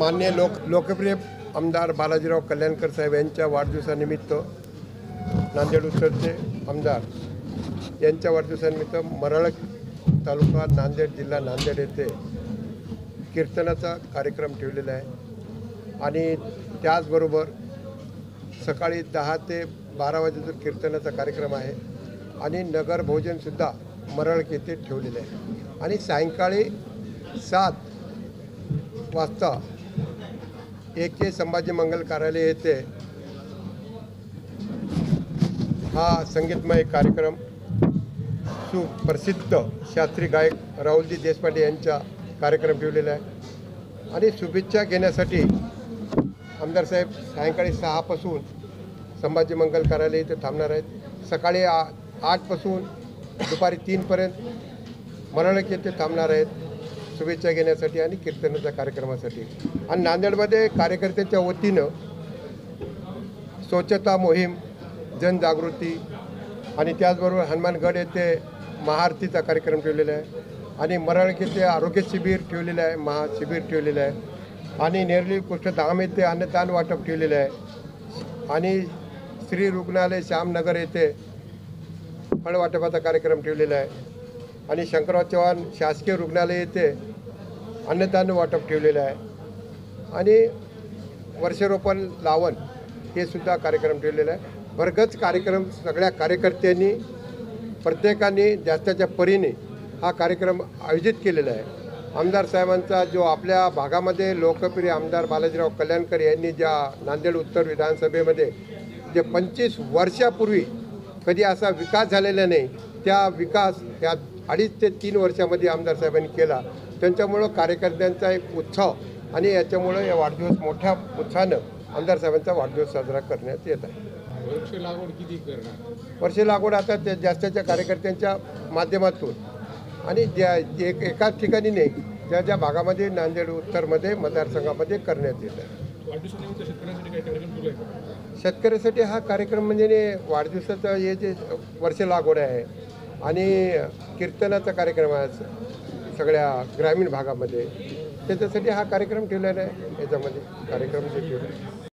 माननीय लोकप्रिय आमदार बालाजीराव कल्याणकर साहेब यांच्या वाढदिवसानिमित्त नांदेड उत्तरचे आमदार यांच्या वाढदिवसानिमित्त मरळ तालुका नांदेड जिल्हा नांदेड येथे कीर्तनाचा कार्यक्रम ठेवलेला आहे आणि त्याचबरोबर सकाळी 10 ते 12 वाजेपर्यंत कीर्तनाचा कार्यक्रम आहे आणि नगर भोजनसुद्धा मरळ येथे ठेवलेले आहे आणि सायंकाळी 7 वाजता AK संभाजी मंगल कार्यालय येथे हा संगीतमय कार्यक्रम सुप्रसिद्ध शास्त्रीय गायक राहुलजी देशपांडे यांचा कार्यक्रम ठेवलेला आहे आणि शुभेच्छा घेण्यासाठी आमदार साहेब सायंकाळी 6 पासून संभाजी मंगल कार्यालय इथे थांबणार आहेत। सकाळी 8 पासून दुपारी 3 पर्यंत मरळ येथे थांबणार आहेत शुभेच्छा घेण्यासाठी आणि कीर्तनाच्या कार्यक्रमासाठी। आणि नांदेडमध्ये कार्यकर्त्यांच्या वतीनं स्वच्छता मोहीम, जनजागृती आणि त्याचबरोबर हनुमानगड येथे महाआरतीचा कार्यक्रम ठेवलेला आहे आणि मरळ येथे आरोग्य शिबिर ठेवलेलं आहे, महाशिबिर ठेवलेलं आहे आणि नेरली कुष्ठधाम येथे अन्नदान वाटप ठेवलेलं आहे आणि श्री रुग्णालय श्यामनगर येथे फळ वाटपाचा कार्यक्रम ठेवलेला आहे आणि शंकरराव चव्हाण शासकीय रुग्णालय येथे अन्नदान वाटप ठेवलेलं आहे आणि वर्षारोपण लावण हे सुद्धा कार्यक्रम ठेवलेला आहे। भरगच्च कार्यक्रम सगळ्या कार्यकर्त्यांनी प्रत्येकाने जास्तीच्या परीने हा कार्यक्रम आयोजित केलेला आहे। आमदार साहेबांचा जो आपल्या भागामध्ये लोकप्रिय आमदार बालाजीराव कल्याणकर यांनी ज्या नांदेड उत्तर विधानसभेमध्ये जे 25 वर्षापूर्वी कधी असा विकास झालेला नाही, त्या विकास या 2.5 ते 3 वर्षामध्ये आमदार साहेबांनी केला। त्यांच्यामुळं कार्यकर्त्यांचा एक उत्साह आणि याच्यामुळं या वाढदिवस मोठ्या उत्साहानं आमदार साहेबांचा वाढदिवस साजरा करण्यात येत आहे। वृक्ष लागवड किती करणार? वर्ष लागवड आता त्या जास्तीच्या कार्यकर्त्यांच्या माध्यमातून आणि एकाच ठिकाणी नाही, ज्या ज्या भागामध्ये नांदेड उत्तरमध्ये मतदारसंघामध्ये करण्यात येत आहे। वाढदिवसानिमित्त शेतकऱ्यांसाठी काही कार्यक्रम सुरू आहे? शेतकऱ्यासाठी हा कार्यक्रम म्हणजे वाढदिवसाचा हे जे वर्ष लागवड आहे आणि कीर्तनाचा कार्यक्रम आहे सगळ्या ग्रामीण भागामध्ये, त्याच्यासाठी हा कार्यक्रम ठेवलेला आहे। याच्यामध्ये कार्यक्रम जे ठेवले